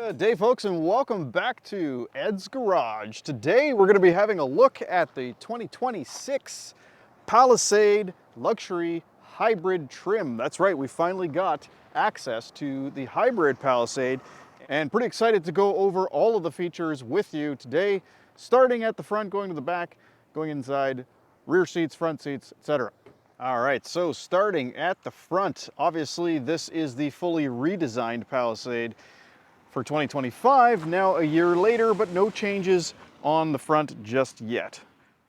Good day, folks, and welcome back to Ed's Garage. Today we're going to be having a look at the 2026 Palisade Luxury Hybrid Trim. That's right, we finally got access to the hybrid Palisade, and pretty excited to go over all of the features with you today, starting at the front, going to the back, going inside, rear seats, front seats, etc. All right, so starting at the front, obviously this is the fully redesigned Palisade for 2025, now a year later, but no changes on the front just yet.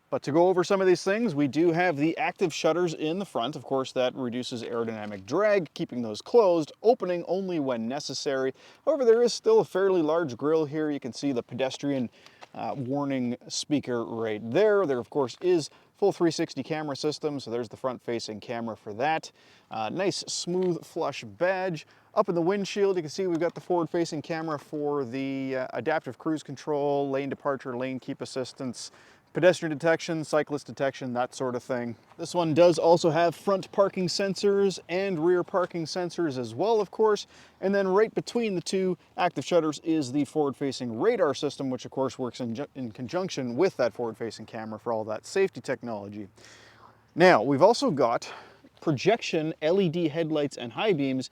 But to go over some of these things, we do have the active shutters in the front. Of course, that reduces aerodynamic drag, keeping those closed, opening only when necessary. However, there is still a fairly large grille here. You can see the pedestrian warning speaker right there. There, of course, is full 360 camera system, so there's the front-facing camera for that. Nice, smooth, flush badge. Up in the windshield, you can see we've got the forward-facing camera for the adaptive cruise control, lane departure, lane keep assistance, pedestrian detection, cyclist detection, that sort of thing. This one does also have front parking sensors and rear parking sensors as well, of course. And then right between the two active shutters is the forward-facing radar system, which of course works in conjunction with that forward-facing camera for all that safety technology. Now, we've also got projection LED headlights and high beams,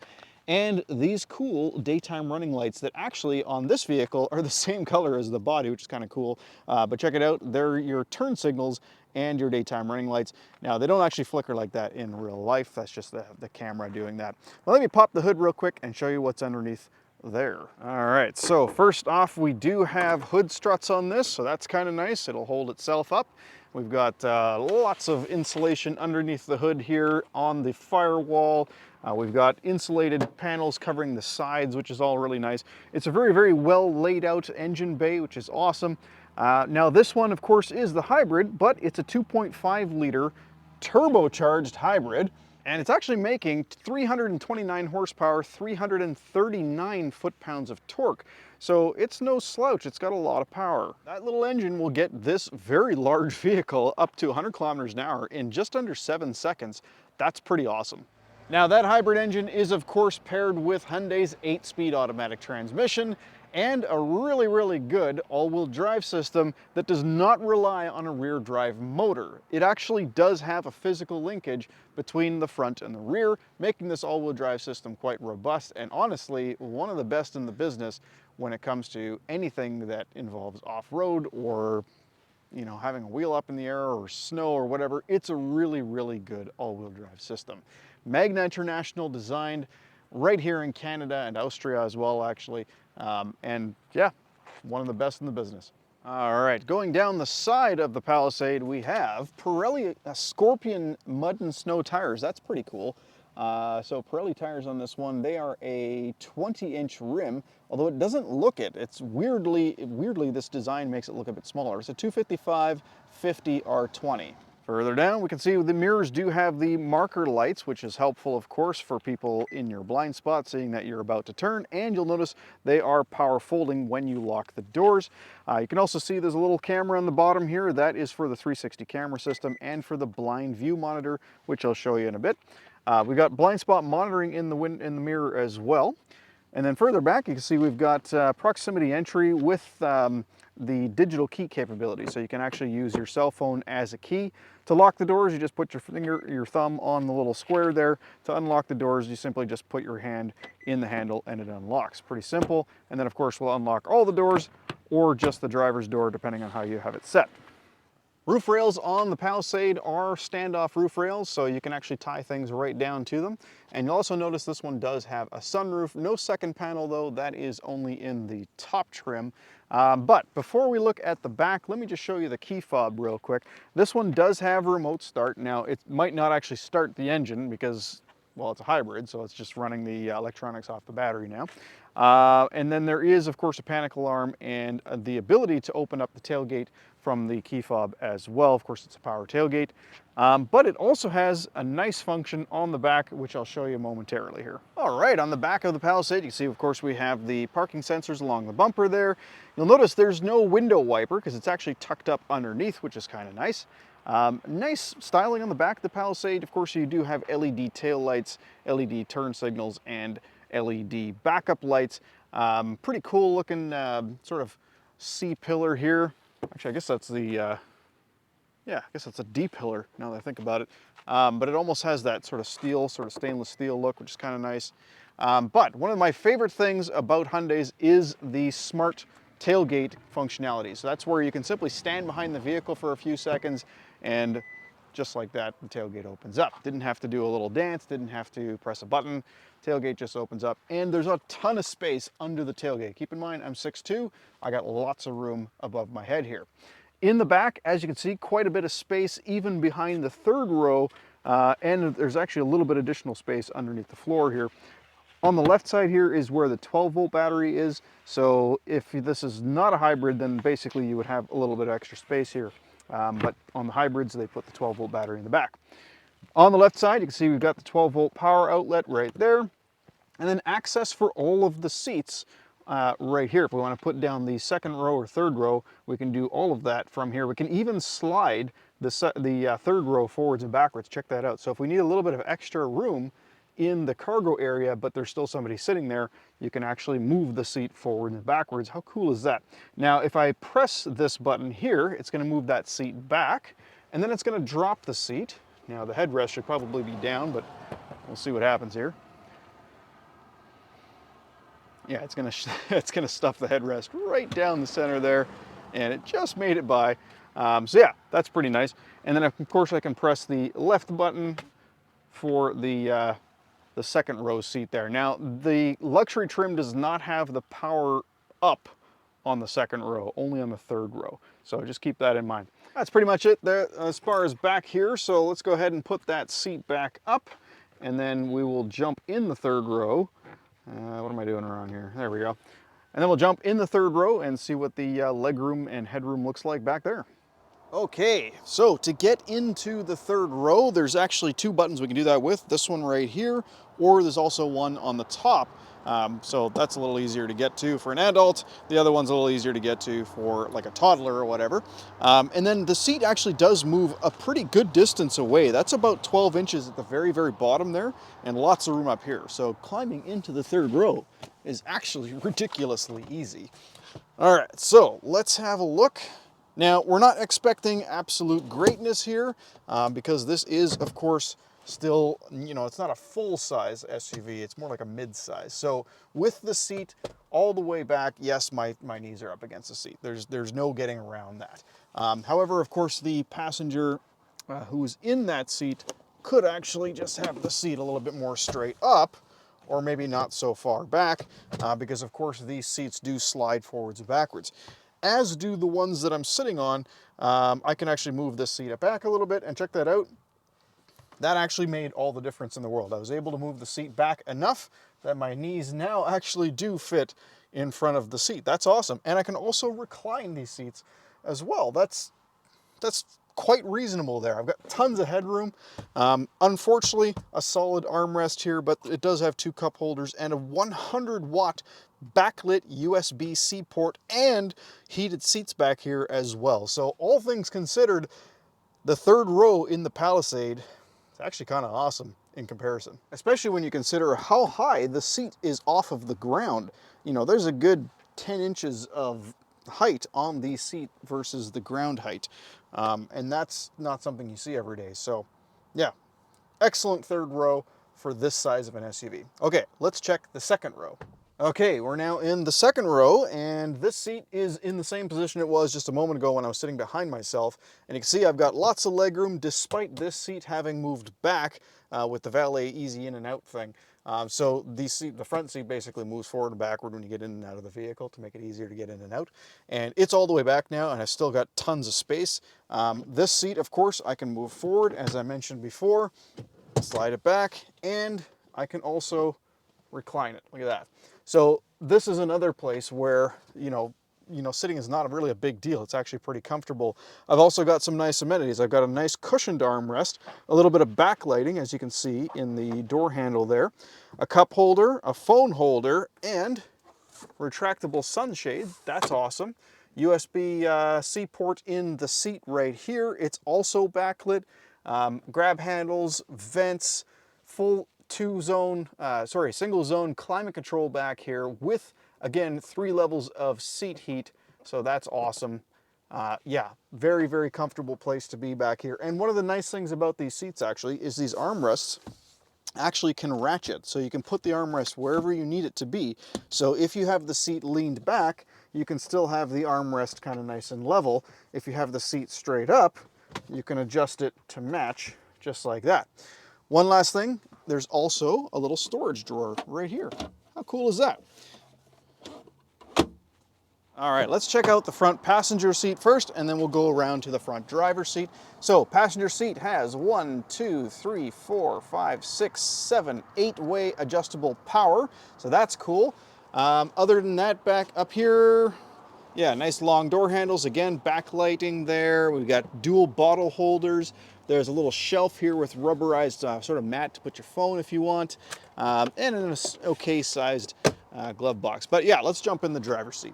and these cool daytime running lights that actually on this vehicle are the same color as the body, which is kind of cool. But check it out, they're your turn signals and your daytime running lights. Now, they don't actually flicker like that in real life. That's just the camera doing that. Well, let me pop the hood real quick and show you what's underneath there. All right, so first off, we do have hood struts on this, so that's kind of nice. It'll hold itself up. We've got lots of insulation underneath the hood here on the firewall. We've got insulated panels covering the sides, which is all really nice. It's a very, very well laid out engine bay, which is awesome. Now this one, of course, is the hybrid, but it's a 2.5 liter turbocharged hybrid. And it's actually making 329 horsepower, 339 foot-pounds of torque. So it's no slouch, it's got a lot of power. That little engine will get this very large vehicle up to 100 kilometers an hour in just under 7 seconds. That's pretty awesome. Now that hybrid engine is of course paired with Hyundai's 8-speed automatic transmission and a really, really good all-wheel drive system that does not rely on a rear drive motor. It actually does have a physical linkage between the front and the rear, making this all-wheel drive system quite robust and honestly one of the best in the business when it comes to anything that involves off-road or having a wheel up in the air or snow or whatever. It's a really, really good all-wheel drive system. Magna International designed right here in Canada and Austria as well, actually. And yeah, one of the best in the business. All right, going down the side of the Palisade, we have Pirelli Scorpion mud and snow tires. That's pretty cool. So Pirelli tires on this one, they are a 20-inch rim, although it doesn't look it. It's weirdly this design makes it look a bit smaller. It's a 255 50 R20. Further down, we can see the mirrors do have the marker lights, which is helpful, of course, for people in your blind spot, seeing that you're about to turn, and you'll notice they are power folding when you lock the doors. You can also see there's a little camera on the bottom here. That is for the 360 camera system and for the blind view monitor, which I'll show you in a bit. We've got blind spot monitoring in the mirror as well. And then further back, you can see we've got proximity entry with the digital key capability. So you can actually use your cell phone as a key. To lock the doors, you just put your thumb on the little square there. To unlock the doors, you simply just put your hand in the handle and it unlocks. Pretty simple. And then of course we'll unlock all the doors or just the driver's door, depending on how you have it set. Roof rails on the Palisade are standoff roof rails, so you can actually tie things right down to them. And you'll also notice this one does have a sunroof. No second panel though, that is only in the top trim. But before we look at the back, let me just show you the key fob real quick. This one does have remote start. Now, it might not actually start the engine because, well, it's a hybrid, so it's just running the electronics off the battery now. And then there is, of course, a panic alarm and the ability to open up the tailgate from the key fob as well. Of course, it's a power tailgate, but it also has a nice function on the back, which I'll show you momentarily here. All right, on the back of the Palisade, you can see, of course, we have the parking sensors along the bumper there. You'll notice there's no window wiper because it's actually tucked up underneath, which is kind of nice. Nice styling on the back of the Palisade. Of course, you do have LED tail lights, LED turn signals, and LED backup lights. Pretty cool looking sort of C-pillar here. Actually, I guess that's the, yeah, I guess that's a D-pillar now that I think about it. But it almost has that sort of steel, sort of stainless steel look, which is kind of nice. But one of my favorite things about Hyundais is the smart tailgate functionality. So that's where you can simply stand behind the vehicle for a few seconds and just like that, the tailgate opens up. Didn't have to do a little dance, didn't have to press a button. Tailgate just opens up, and there's a ton of space under the tailgate. Keep in mind, I'm 6'2", I got lots of room above my head here. In the back, as you can see, quite a bit of space even behind the third row, and there's actually a little bit additional space underneath the floor here. On the left side here is where the 12-volt battery is, so if this is not a hybrid, then basically you would have a little bit of extra space here. But on the hybrids, they put the 12-volt battery in the back. On the left side, you can see we've got the 12-volt power outlet right there, and then access for all of the seats right here. If we want to put down the second row or third row, we can do all of that from here. We can even slide the third row forwards and backwards. Check that out. So if we need a little bit of extra room in the cargo area, but there's still somebody sitting there, you can actually move the seat forward and backwards. How cool is that? Now, if I press this button here, it's going to move that seat back, and then it's going to drop the seat. Now, the headrest should probably be down, but we'll see what happens here. Yeah, it's gonna stuff the headrest right down the center there, and it just made it by. So yeah, that's pretty nice. And then of course I can press the left button for the second row seat there. Now the luxury trim does not have the power up on the second row, only on the third row. So just keep that in mind. That's pretty much it there as far as back here. So let's go ahead and put that seat back up, and then we will jump in the third row. What am I doing wrong here? There we go. And then we'll jump in the third row and see what the legroom and headroom looks like back there. Okay, so to get into the third row, there's actually two buttons we can do that with. This one right here, or there's also one on the top. So that's a little easier to get to for an adult. The other one's a little easier to get to for like a toddler or whatever. And then the seat actually does move a pretty good distance away. That's about 12 inches at the very, very bottom there, and lots of room up here. So climbing into the third row is actually ridiculously easy. All right, so let's have a look. Now, we're not expecting absolute greatness here because this is, of course, still, you know, it's not a full-size SUV, it's more like a mid-size. So with the seat all the way back, yes, my knees are up against the seat. There's no getting around that. However, of course, the passenger who's in that seat could actually just have the seat a little bit more straight up, or maybe not so far back, because of course these seats do slide forwards and backwards. As do the ones that I'm sitting on. I can actually move this seat back a little bit, and check that out. That actually made all the difference in the world. I was able to move the seat back enough that my knees now actually do fit in front of the seat. That's awesome. And I can also recline these seats as well. That's quite reasonable there. I've got tons of headroom. Unfortunately, a solid armrest here, but it does have two cup holders and a 100-watt backlit USB-C port and heated seats back here as well. So all things considered, the third row in the Palisade, it's actually kind of awesome in comparison, especially when you consider how high the seat is off of the ground. You know, there's a good 10 inches of height on the seat versus the ground height. And that's not something you see every day. So yeah, excellent third row for this size of an SUV. Okay, let's check the second row. Okay, we're now in the second row, and this seat is in the same position it was just a moment ago when I was sitting behind myself. And you can see I've got lots of legroom despite this seat having moved back with the valet easy in and out thing. So the front seat basically moves forward and backward when you get in and out of the vehicle to make it easier to get in and out. And it's all the way back now, and I've still got tons of space. This seat, of course, I can move forward, as I mentioned before, slide it back, and I can also recline it. Look at that. So this is another place where, you know, sitting is not really a big deal. It's actually pretty comfortable. I've also got some nice amenities. I've got a nice cushioned armrest, a little bit of backlighting, as you can see in the door handle there, a cup holder, a phone holder, and retractable sunshade. That's awesome. USB-C port in the seat right here. It's also backlit. Grab handles, vents, full single zone climate control back here with Again, 3 levels of seat heat, so that's awesome. Yeah, very, very comfortable place to be back here. And one of the nice things about these seats actually is these armrests actually can ratchet. So you can put the armrest wherever you need it to be. So if you have the seat leaned back, you can still have the armrest kind of nice and level. If you have the seat straight up, you can adjust it to match just like that. One last thing, there's also a little storage drawer right here. How cool is that? All right, let's check out the front passenger seat first, and then we'll go around to the front driver's seat. So passenger seat has 1, 2, 3, 4, 5, 6, 7, 8-way adjustable power. So that's cool. Other than that, back up here, yeah, nice long door handles. Again, backlighting there. We've got dual bottle holders. There's a little shelf here with rubberized sort of mat to put your phone if you want. And an okay sized glove box. But yeah, let's jump in the driver's seat.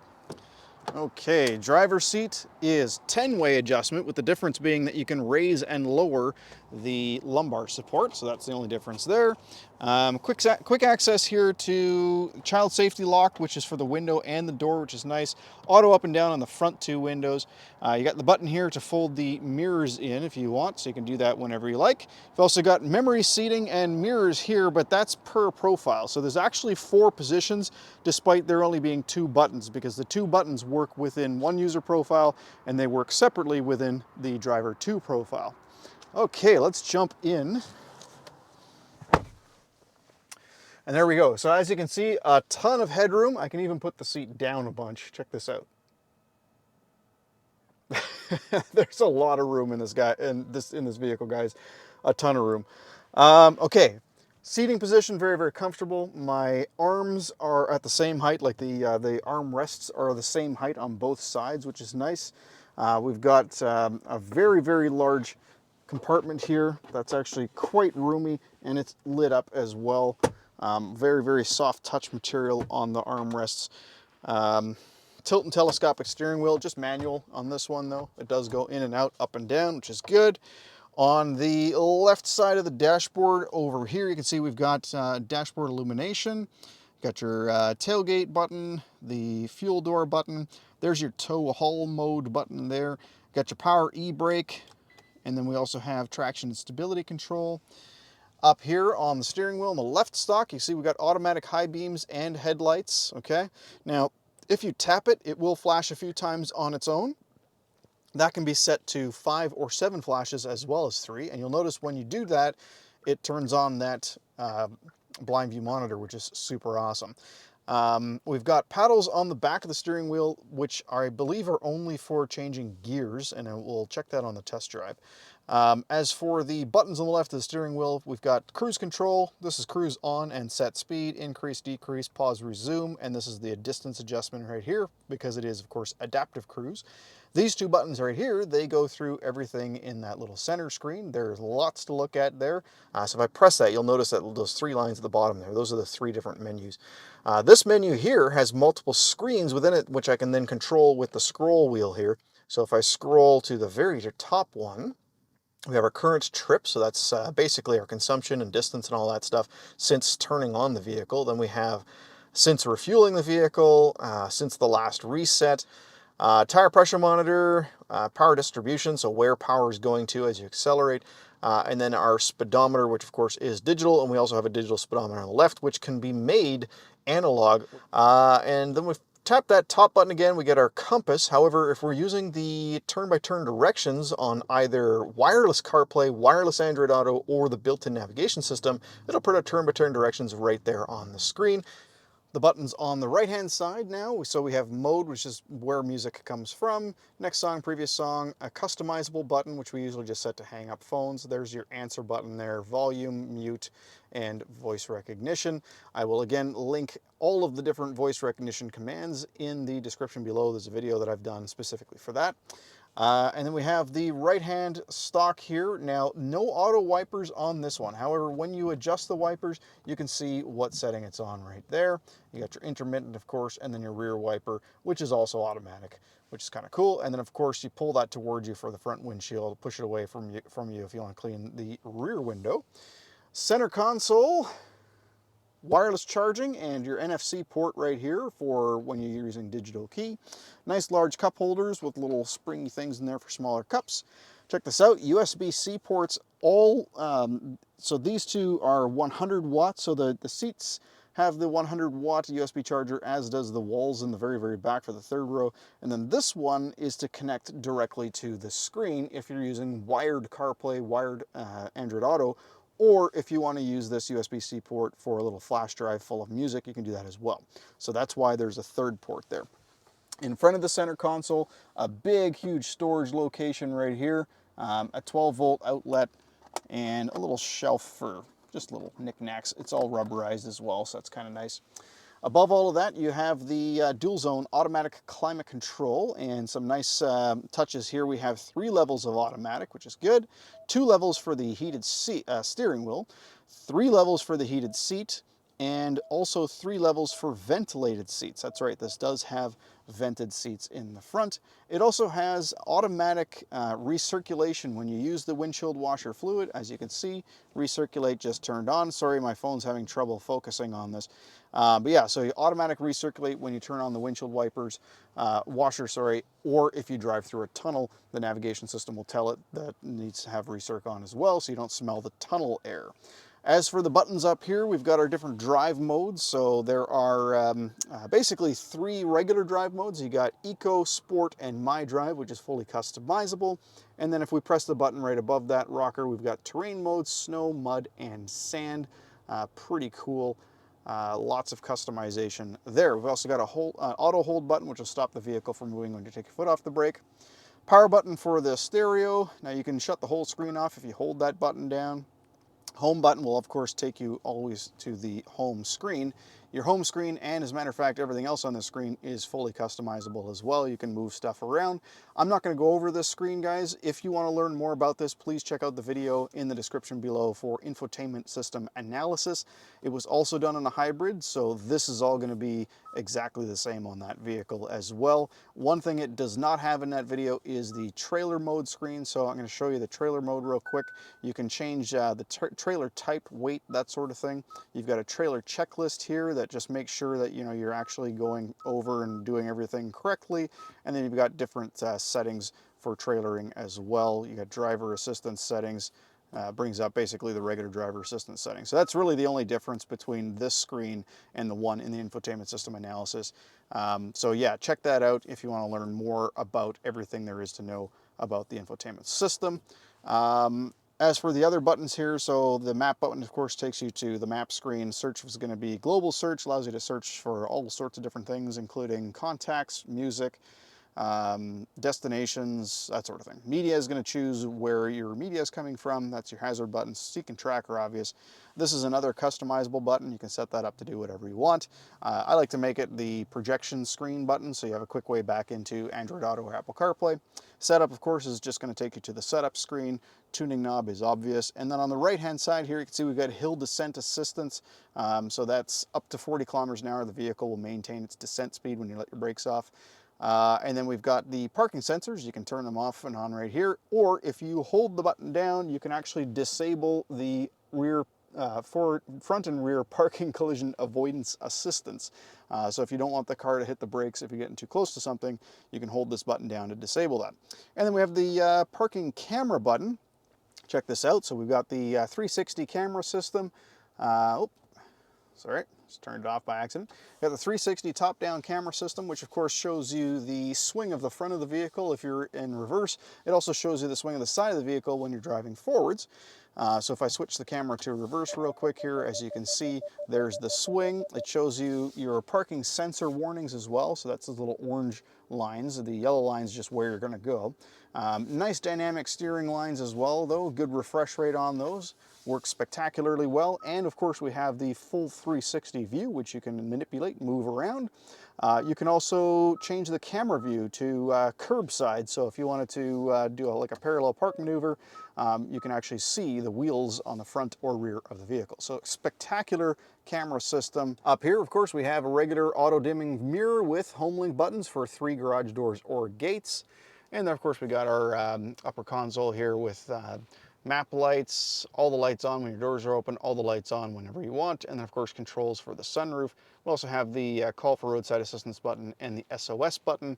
Okay, driver's seat is 10-way adjustment, with the difference being that you can raise and lower the lumbar support, so that's the only difference there. Quick access here to child safety lock, which is for the window and the door, which is nice. Auto up and down on the front 2 windows. You got the button here to fold the mirrors in if you want, so you can do that whenever you like. You've also got memory seating and mirrors here, but that's per profile. So there's actually 4 positions, despite there only being 2 buttons, because the 2 buttons work within one user profile and they work separately within the driver 2 profile. Okay, let's jump in. And there we go. So as you can see, a ton of headroom. I can even put the seat down a bunch. Check this out. There's a lot of room in this vehicle, guys. A ton of room. Okay, seating position, very, very comfortable. My arms are at the same height, like the arm rests are the same height on both sides, which is nice. We've got a very, very large compartment here that's actually quite roomy, and it's lit up as well. Very, very soft touch material on the armrests. Tilt and telescopic steering wheel, just manual on this one though. It does go in and out, up and down, which is good. On the left side of the dashboard over here, you can see we've got dashboard illumination. Got your tailgate button, the fuel door button. There's your tow haul mode button there. Got your power e-brake. And then we also have traction and stability control. Up here on the steering wheel on the left stalk, you see we got automatic high beams and headlights, okay? Now, if you tap it, it will flash a few times on its own. That can be set to 5 or 7 flashes as well as 3. And you'll notice when you do that, it turns on that blind view monitor, which is super awesome. We've got paddles on the back of the steering wheel, which I believe are only for changing gears, and we'll check that on the test drive. As for the buttons on the left of the steering wheel, we've got cruise control. This is cruise on and set speed, increase, decrease, pause, resume, and this is the distance adjustment right here, because it is, of course, adaptive cruise. These 2 buttons right here, they go through everything in that little center screen. There's lots to look at there. So if I press that, you'll notice that those 3 lines at the bottom there, those are the 3 different menus. This menu here has multiple screens within it, which I can then control with the scroll wheel here. So if I scroll to the very top one, we have our current trip, so that's basically our consumption and distance and all that stuff since turning on the vehicle. Then we have since refueling the vehicle, since the last reset, tire pressure monitor, power distribution, so where power is going to as you accelerate, and then our speedometer, which of course is digital, and we also have a digital speedometer on the left, which can be made analog. And then we've tap that top button again, we get our compass. However, if we're using the turn-by-turn directions on either wireless CarPlay, wireless Android Auto, or the built-in navigation system, it'll put our turn-by-turn directions right there on the screen. The buttons on the right-hand side now, so we have mode, which is where music comes from, next song, previous song, a customizable button, which we usually just set to hang up phones. There's your answer button there, volume, mute, and voice recognition. I will again link all of the different voice recognition commands in the description below. There's a video that I've done specifically for that. And then we have the right-hand stock here. Now, no auto wipers on this one. However, when you adjust the wipers, you can see what setting it's on right there. You got your intermittent, of course, and then your rear wiper, which is also automatic, which is kind of cool. And then, of course, you pull that towards you for the front windshield, push it away from you if you want to clean the rear window. Center console. wireless charging and your NFC port right here for when you're using digital key. Nice large cup holders with little springy things in there for smaller cups. Check this out, USB-C ports, all, so these two are 100 watts, so the seats have the 100-watt USB charger, as does the walls in the very, very back for the third row. And then this one is to connect directly to the screen if you're using wired CarPlay, wired Android Auto, or if you want to use this USB-C port for a little flash drive full of music, you can do that as well. So that's why there's a third port there. In front of the center console, a big, huge storage location right here, a 12-volt outlet, and a little shelf for just little knickknacks. It's all rubberized as well, so that's kind of nice. Above all of that, you have the dual zone automatic climate control and some nice touches here. We have 3 levels of automatic, which is good. 2 levels for the heated seat, steering wheel, 3 levels for the heated seat, and also 3 levels for ventilated seats. That's right, this does have vented seats in the front. It also has automatic recirculation when you use the windshield washer fluid. As you can see, recirculate just turned on. Sorry, my phone's having trouble focusing on this. But yeah, so you automatic recirculate when you turn on the windshield wipers, washer, sorry, or if you drive through a tunnel, the navigation system will tell it that it needs to have recirc on as well, so you don't smell the tunnel air. As for the buttons up here, we've got our different drive modes. So there are basically 3 regular drive modes. You got Eco, Sport, and My Drive, which is fully customizable. And then if we press the button right above that rocker, we've got terrain modes, snow, mud, and sand. Pretty cool. Lots of customization there. We've also got a auto hold button, which will stop the vehicle from moving when you take your foot off the brake. Power button for the stereo. Now you can shut the whole screen off if you hold that button down. Home button will of course take you always to the home screen. Your home screen, and as a matter of fact, everything else on the screen is fully customizable as well. You can move stuff around. I'm not going to go over this screen, guys. If you want to learn more about this, please check out the video in the description below for infotainment system analysis. It was also done on a hybrid, so this is all going to be exactly the same on that vehicle as well. One thing it does not have in that video is the trailer mode screen, so I'm going to show you the trailer mode real quick. You can change the trailer type, weight, that sort of thing. You've got a trailer checklist here that just makes sure that you're actually going over and doing everything correctly, and then you've got different settings for trailering as well. You got driver assistance settings, brings up basically the regular driver assistance settings. So that's really the only difference between this screen and the one in the infotainment system analysis. So yeah, check that out if you want to learn more about everything there is to know about the infotainment system. As for the other buttons here, so the map button, of course, takes you to the map screen. Search is going to be global search, allows you to search for all sorts of different things, including contacts, music, destinations, that sort of thing. Media is going to choose where your media is coming from. That's your hazard button. Seek and track are obvious. This is another customizable button. You can set that up to do whatever you want. I like to make it the projection screen button, so you have a quick way back into Android Auto or Apple CarPlay. Setup, of course, is just going to take you to the setup screen. Tuning knob is obvious. And then on the right-hand side here, you can see we've got hill descent assistance. So that's up to 40 kilometers an hour. The vehicle will maintain its descent speed when you let your brakes off. And then we've got the parking sensors. You can turn them off and on right here. Or if you hold the button down, you can actually disable the rear front and rear parking collision avoidance assistance. So if you don't want the car to hit the brakes if you're getting too close to something, you can hold this button down to disable that. And then we have the parking camera button. Check this out. So we've got the 360 camera system. Sorry, just turned it off by accident. We got the 360 top-down camera system, which of course shows you the swing of the front of the vehicle if you're in reverse. It also shows you the swing of the side of the vehicle when you're driving forwards. So if I switch the camera to reverse real quick here, as you can see, there's the swing. It shows you your parking sensor warnings as well. So that's the little orange lines. The yellow lines just where you're going to go. Nice dynamic steering lines as well, though. Good refresh rate on those. Works spectacularly well. And of course, we have the full 360 view, which you can manipulate, move around. You can also change the camera view to curbside. So if you wanted to do like a parallel park maneuver, you can actually see the wheels on the front or rear of the vehicle. So spectacular camera system. Up here, of course, we have a regular auto dimming mirror with home link buttons for 3 garage doors or gates. And then, of course, we got our upper console here with map lights, all the lights on when your doors are open, all the lights on whenever you want, and then of course controls for the sunroof. We also have the call for roadside assistance button and the SOS button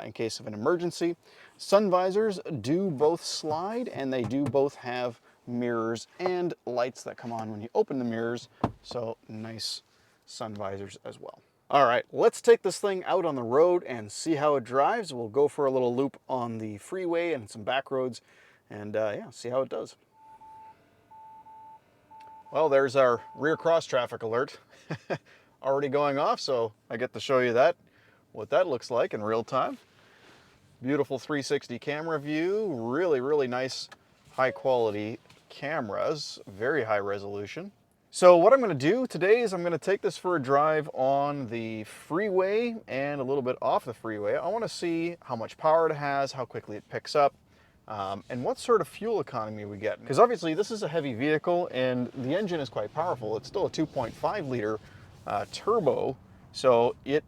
in case of an emergency. Sun visors do both slide, and they do both have mirrors and lights that come on when you open the mirrors, so nice sun visors as well. All right, let's take this thing out on the road and see how it drives. We'll go for a little loop on the freeway and some back roads and yeah, see how it does. Well, there's our rear cross traffic alert already going off, so I get to show you what that looks like in real time. Beautiful 360 camera view, really nice high quality cameras, very high resolution. So what I'm going to do today is I'm going to take this for a drive on the freeway and a little bit off the freeway. I want to see how much power it has, how quickly it picks up, and what sort of fuel economy we get. Because obviously this is a heavy vehicle and the engine is quite powerful. It's still a 2.5 liter turbo, so it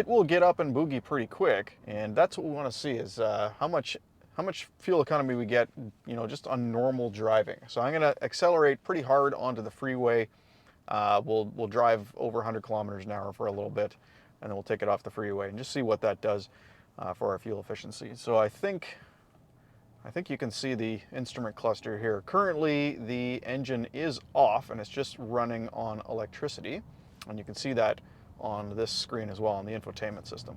will get up and boogie pretty quick, and that's what we want to see is how much fuel economy we get, you know, just on normal driving. So I'm going to accelerate pretty hard onto the freeway. We'll drive over 100 kilometers an hour for a little bit, and then we'll take it off the freeway and just see what that does for our fuel efficiency. So I think you can see the instrument cluster here. Currently, the engine is off and it's just running on electricity, and you can see that on this screen as well on the infotainment system.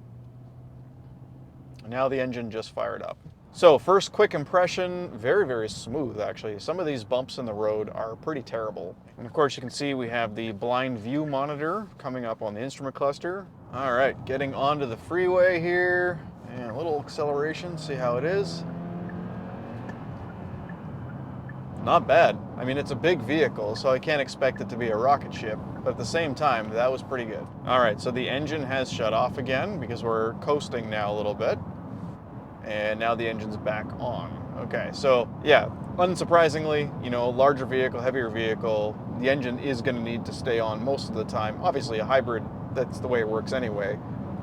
And now the engine just fired up. So first quick impression, very smooth actually. Some of these bumps in the road are pretty terrible. And of course you can see we have the blind view monitor coming up on the instrument cluster. All right, getting onto the freeway here, and a little acceleration, see how it is. Not bad. I mean, it's a big vehicle, so I can't expect it to be a rocket ship, but at the same time, that was pretty good. All right, so the engine has shut off again because we're coasting now a little bit. And now the engine's back on. Okay, so yeah, unsurprisingly, you know, larger vehicle, heavier vehicle, the engine is going to need to stay on most of the time. Obviously a hybrid, that's the way it works anyway.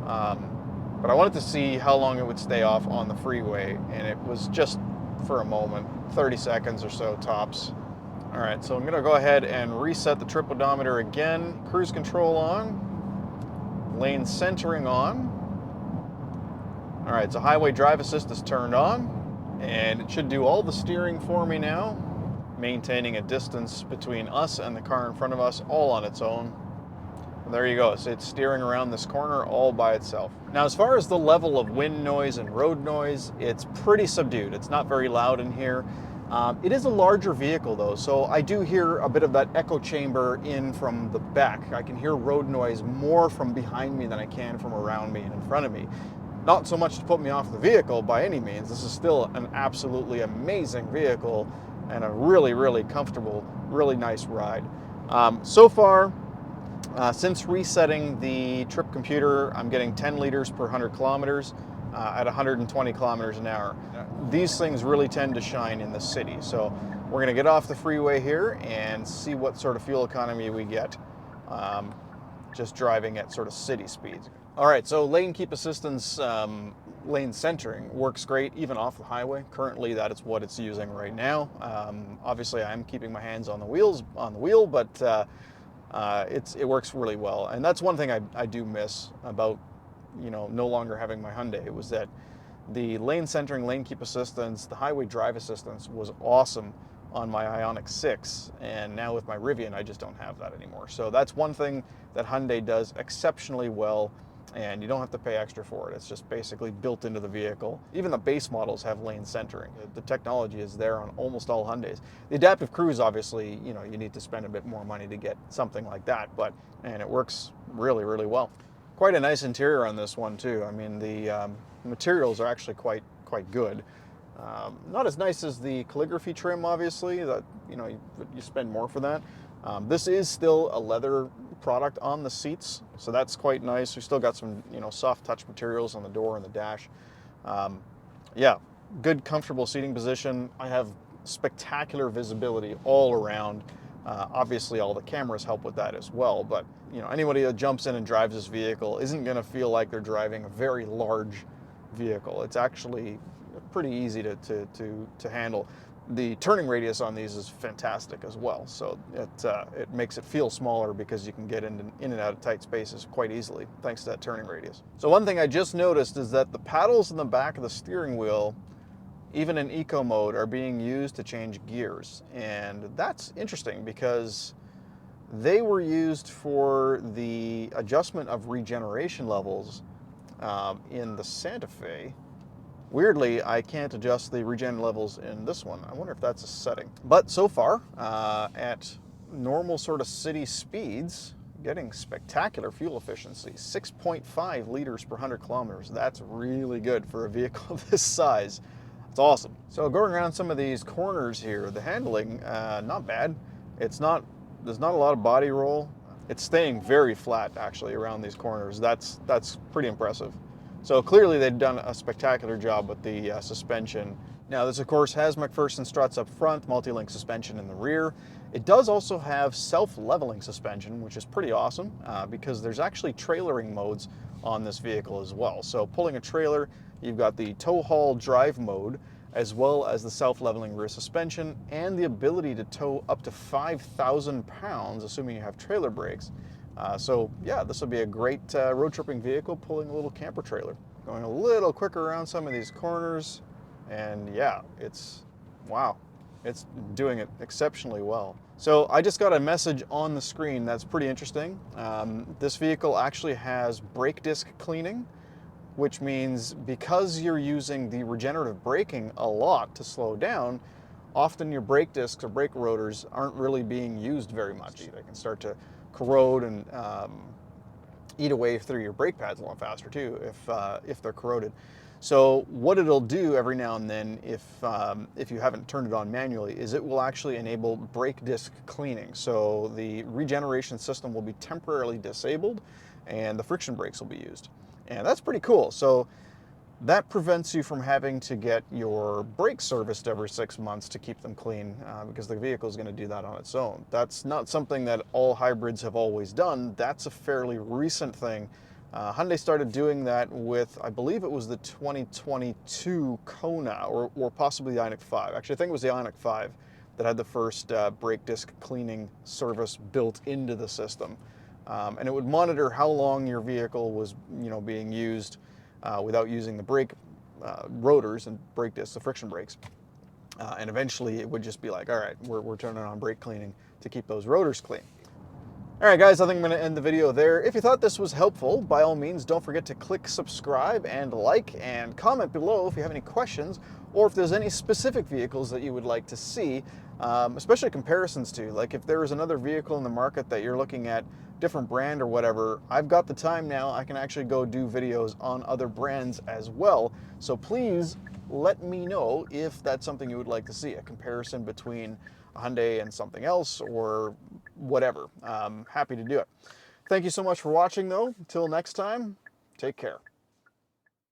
But I wanted to see how long it would stay off on the freeway, and it was just for a moment, 30 seconds or so tops. All right, so I'm going to go ahead and reset the trip odometer again. Cruise control on, lane centering on. All right, so highway drive assist is turned on, and it should do all the steering for me now, maintaining a distance between us and the car in front of us all on its own. And there you go, so it's steering around this corner all by itself. Now, as far as the level of wind noise and road noise, it's pretty subdued. It's not very loud in here. It is a larger vehicle though, so I do hear a bit of that echo chamber in from the back. I can hear road noise more from behind me than I can from around me and in front of me. Not so much to put me off the vehicle by any means. This is still an absolutely amazing vehicle and a really comfortable, really nice ride. So far, since resetting the trip computer, I'm getting 10 liters per 100 kilometers at 120 kilometers an hour. These things really tend to shine in the city. So we're gonna get off the freeway here and see what sort of fuel economy we get just driving at sort of city speeds. All right, so lane keep assistance, lane centering works great even off the highway. Currently, that is what it's using right now. Obviously, I'm keeping my hands on the wheel, but it works really well. And that's one thing I do miss about, you know, no longer having my Hyundai. It was that the lane centering, lane keep assistance, the highway drive assistance was awesome on my Ioniq 6, and now with my Rivian, I just don't have that anymore. So that's one thing that Hyundai does exceptionally well, and you don't have to pay extra for it. It's just basically built into the vehicle. Even the base models have lane centering. The technology is there on almost all Hyundais. The adaptive cruise, obviously, you know, you need to spend a bit more money to get something like that, and it works really well. Quite a nice interior on this one too. I mean, the materials are actually quite good. Not as nice as the calligraphy trim, obviously, that, you know, you spend more for that. This is still a leather product on the seats, so that's quite nice. We still got some, you know, soft touch materials on the door and the dash. Yeah, good comfortable seating position. I have spectacular visibility all around. Obviously all the cameras help with that as well, but you know, anybody that jumps in and drives this vehicle isn't going to feel like they're driving a very large vehicle. It's actually pretty easy to handle. The turning radius on these is fantastic as well, so it makes it feel smaller because you can get in and out of tight spaces quite easily thanks to that turning radius. So one thing I just noticed is that the paddles in the back of the steering wheel, even in eco mode, are being used to change gears, and that's interesting because they were used for the adjustment of regeneration levels in the Santa Fe. Weirdly, I can't adjust the regen levels in this one. I wonder if that's a setting. But so far, at normal sort of city speeds, getting spectacular fuel efficiency, 6.5 liters per 100 kilometers. That's really good for a vehicle this size. It's awesome. So going around some of these corners here, the handling, not bad. There's not a lot of body roll. It's staying very flat actually around these corners. That's pretty impressive. So clearly they've done a spectacular job with the suspension. Now this of course has McPherson struts up front, multi-link suspension in the rear. It does also have self-leveling suspension, which is pretty awesome because there's actually trailering modes on this vehicle as well. So pulling a trailer, you've got the tow haul drive mode, as well as the self-leveling rear suspension and the ability to tow up to 5,000 pounds, assuming you have trailer brakes. So yeah, this will be a great road tripping vehicle pulling a little camper trailer. Going a little quicker around some of these corners, and yeah, wow, it's doing it exceptionally well. So I just got a message on the screen that's pretty interesting. This vehicle actually has brake disc cleaning, which means because you're using the regenerative braking a lot to slow down, often your brake discs or brake rotors aren't really being used very much. They can start to corrode and eat away through your brake pads a lot faster too if they're corroded. So what it'll do every now and then, if you haven't turned it on manually, is it will actually enable brake disc cleaning. So the regeneration system will be temporarily disabled and the friction brakes will be used. And that's pretty cool. So that prevents you from having to get your brakes serviced every 6 months to keep them clean because the vehicle is going to do that on its own. That's not something that all hybrids have always done. That's a fairly recent thing. Hyundai started doing that with, I believe it was the 2022 Kona or possibly the Ioniq 5. Actually, I think it was the Ioniq 5 that had the first brake disc cleaning service built into the system. And it would monitor how long your vehicle was being used without using the brake rotors and brake discs, the friction brakes. And eventually it would just be like, all right, we're turning on brake cleaning to keep those rotors clean. All right, guys, I think I'm going to end the video there. If you thought this was helpful, by all means, don't forget to click subscribe and like and comment below if you have any questions or if there's any specific vehicles that you would like to see, especially comparisons to. Like if there is another vehicle in the market that you're looking at, different brand or whatever, I've got the time now. I can actually go do videos on other brands as well. So please let me know if that's something you would like to see, a comparison between a Hyundai and something else or whatever. I'm happy to do it. Thank you so much for watching though. Until next time, take care.